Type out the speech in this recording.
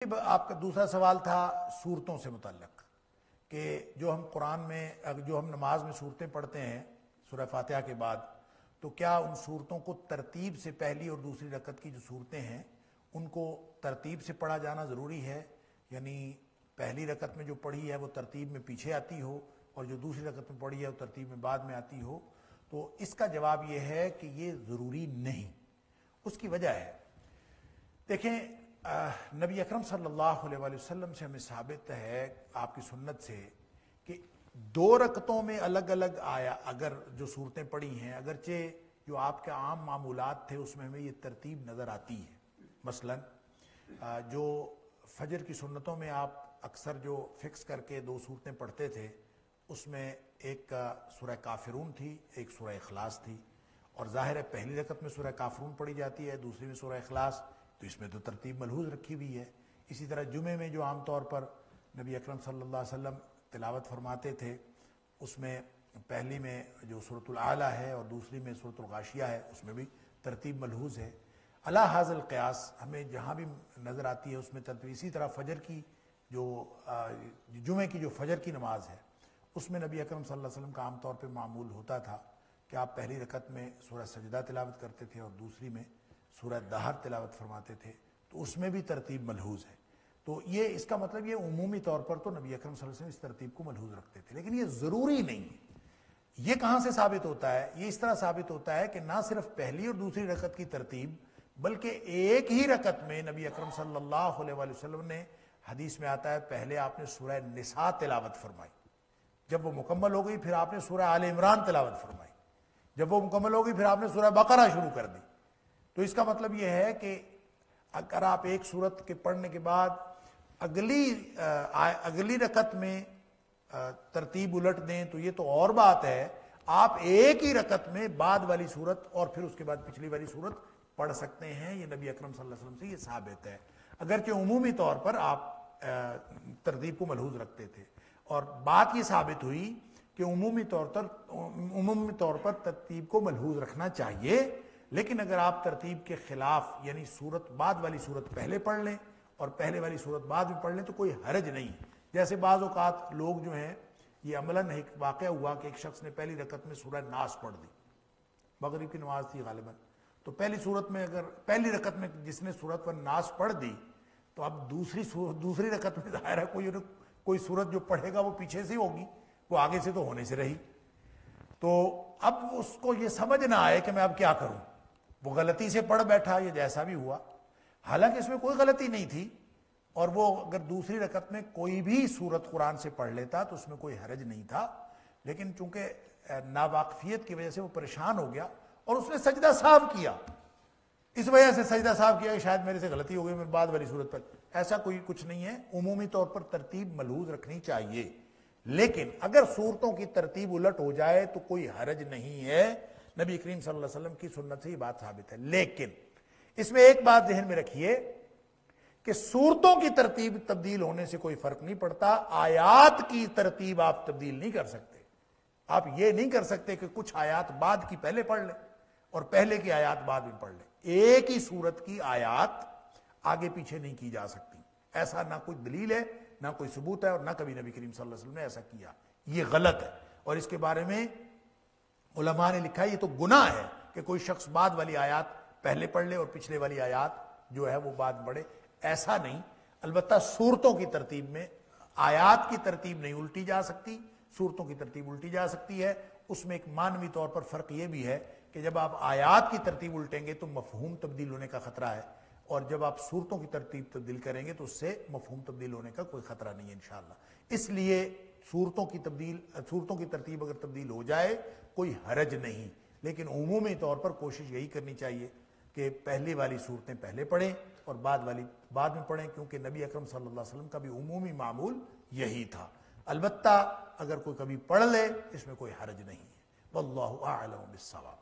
آپ کا دوسرا سوال تھا صورتوں سے متعلق کہ جو ہم قرآن میں جو ہم نماز میں صورتیں پڑھتے ہیں سورہ فاتحہ کے بعد، تو کیا ان صورتوں کو ترتیب سے پہلی اور دوسری رکعت کی جو صورتیں ہیں ان کو ترتیب سے پڑھا جانا ضروری ہے؟ یعنی پہلی رکعت میں جو پڑھی ہے وہ ترتیب میں پیچھے آتی ہو اور جو دوسری رکعت میں پڑھی ہے وہ ترتیب میں بعد میں آتی ہو؟ تو اس کا جواب یہ ہے کہ یہ ضروری نہیں۔ اس کی وجہ ہے، دیکھیں نبی اکرم صلی اللہ علیہ وآلہ وسلم سے ہمیں ثابت ہے آپ کی سنت سے کہ دو رکعتوں میں الگ الگ آیا اگر جو صورتیں پڑھی ہیں، اگرچہ جو آپ کے عام معمولات تھے اس میں ہمیں یہ ترتیب نظر آتی ہے۔ مثلا جو فجر کی سنتوں میں آپ اکثر جو فکس کر کے دو صورتیں پڑھتے تھے اس میں ایک سورہ کافرون تھی، ایک سورہ اخلاص تھی، اور ظاہر ہے پہلی رکعت میں سورہ کافرون پڑھی جاتی ہے، دوسری میں سورہ اخلاص، تو اس میں تو ترتیب ملحوظ رکھی ہوئی ہے۔ اسی طرح جمعے میں جو عام طور پر نبی اکرم صلی اللہ علیہ وسلم تلاوت فرماتے تھے اس میں پہلی میں جو سورۃ الاعلیٰ ہے اور دوسری میں سورۃ الغاشیہ ہے، اس میں بھی ترتیب ملحوظ ہے۔ علی ھذا القیاس ہمیں جہاں بھی نظر آتی ہے اس میں ترتیب۔ اسی طرح فجر کی جو جمعے کی جو فجر کی نماز ہے اس میں نبی اکرم صلی اللہ علیہ وسلم کا عام طور پہ معمول ہوتا تھا کہ آپ پہلی رکعت میں سورہ سجدہ تلاوت کرتے تھے اور دوسری میں سورہ دہر تلاوت فرماتے تھے، تو اس میں بھی ترتیب ملحوظ ہے۔ تو یہ اس کا مطلب یہ عمومی طور پر تو نبی اکرم صلی اللہ علیہ وسلم اس ترتیب کو ملحوظ رکھتے تھے، لیکن یہ ضروری نہیں ہے۔ یہ کہاں سے ثابت ہوتا ہے؟ یہ اس طرح ثابت ہوتا ہے کہ نہ صرف پہلی اور دوسری رکعت کی ترتیب بلکہ ایک ہی رکعت میں نبی اکرم صلی اللہ علیہ وآلہ وسلم نے، حدیث میں آتا ہے، پہلے آپ نے سورہ نساء تلاوت فرمائی، جب وہ مکمل ہو گئی پھر آپ نے سورہ آل عمران تلاوت فرمائی، جب وہ مکمل ہو گئی پھر آپ نے سورہ بقرہ شروع کر دی۔ تو اس کا مطلب یہ ہے کہ اگر آپ ایک سورت کے پڑھنے کے بعد اگلی رکعت میں ترتیب الٹ دیں تو یہ تو اور بات ہے، آپ ایک ہی رکعت میں بعد والی سورت اور پھر اس کے بعد پچھلی والی سورت پڑھ سکتے ہیں۔ یہ نبی اکرم صلی اللہ علیہ وسلم سے یہ ثابت ہے، اگرچہ عمومی طور پر آپ ترتیب کو ملحوظ رکھتے تھے۔ اور بات یہ ثابت ہوئی کہ عمومی طور پر ترتیب کو ملحوظ رکھنا چاہیے، لیکن اگر آپ ترتیب کے خلاف یعنی صورت بعد والی صورت پہلے پڑھ لیں اور پہلے والی صورت بعد میں پڑھ لیں تو کوئی حرج نہیں۔ جیسے بعض اوقات لوگ جو ہیں، یہ عملاً ایک واقعہ ہوا کہ ایک شخص نے پہلی رکعت میں سورہ ناس پڑھ دی، مغرب کی نماز تھی غالباً، تو پہلی رکعت میں جس نے سورت پر ناس پڑھ دی تو اب دوسری رکعت میں ظاہر ہے کوئی سورت جو پڑھے گا وہ پیچھے سے ہوگی، وہ آگے سے تو ہونے سے رہی۔ تو اب اس کو یہ سمجھ نہ آئے کہ میں اب کیا کروں، وہ غلطی سے پڑھ بیٹھا، یہ جیسا بھی ہوا، حالانکہ اس میں کوئی غلطی نہیں تھی، اور وہ اگر دوسری رکعت میں کوئی بھی سورت قرآن سے پڑھ لیتا تو اس میں کوئی حرج نہیں تھا، لیکن چونکہ ناواقفیت کی وجہ سے وہ پریشان ہو گیا اور اس نے سجدہ صاف کیا، اس وجہ سے سجدہ صاف کیا کہ شاید میرے سے غلطی ہو گئی، میں بعد والی صورت پر۔ ایسا کوئی کچھ نہیں ہے، عمومی طور پر ترتیب ملحوظ رکھنی چاہیے، لیکن اگر صورتوں کی ترتیب الٹ ہو جائے تو کوئی حرج نہیں ہے۔ نبی کریم صلی اللہ علیہ وسلم کی سنت سے یہ بات ثابت ہے۔ لیکن اس میں ایک بات ذہن میں رکھیے کہ صورتوں کی ترتیب تبدیل ہونے سے کوئی فرق نہیں پڑتا، آیات کی ترتیب آپ تبدیل نہیں کر سکتے۔ آپ یہ نہیں کر سکتے کہ کچھ آیات بعد کی پہلے پڑھ لیں اور پہلے کی آیات بعد میں پڑھ لیں۔ ایک ہی سورت کی آیات آگے پیچھے نہیں کی جا سکتی، ایسا نہ کوئی دلیل ہے، نہ کوئی ثبوت ہے، اور نہ کبھی نبی کریم صلی اللہ علیہ وسلم نے ایسا کیا۔ یہ غلط ہے، اور اس کے بارے میں علماء نے لکھا ہے یہ تو گناہ ہے کہ کوئی شخص بعد والی آیات پہلے پڑھ لے اور پچھلے والی آیات جو ہے وہ بعد پڑھے، ایسا نہیں۔ البتہ صورتوں کی ترتیب میں آیات کی ترتیب نہیں الٹی جا سکتی، صورتوں کی ترتیب الٹی جا سکتی ہے۔ اس میں ایک معنوی طور پر فرق یہ بھی ہے کہ جب آپ آیات کی ترتیب الٹیں گے تو مفہوم تبدیل ہونے کا خطرہ ہے، اور جب آپ صورتوں کی ترتیب تبدیل کریں گے تو اس سے مفہوم تبدیل ہونے کا کوئی خطرہ نہیں ہے انشاءاللہ۔ اس لیے صورتوں کی ترتیب اگر تبدیل ہو جائے کوئی حرج نہیں، لیکن عمومی طور پر کوشش یہی کرنی چاہیے کہ پہلی والی صورتیں پہلے پڑھیں اور بعد والی بعد میں پڑھیں، کیونکہ نبی اکرم صلی اللہ علیہ وسلم کا بھی عمومی معمول یہی تھا۔ البتہ اگر کوئی کبھی پڑھ لے اس میں کوئی حرج نہیں ہے۔ واللہ اعلم بالصواب۔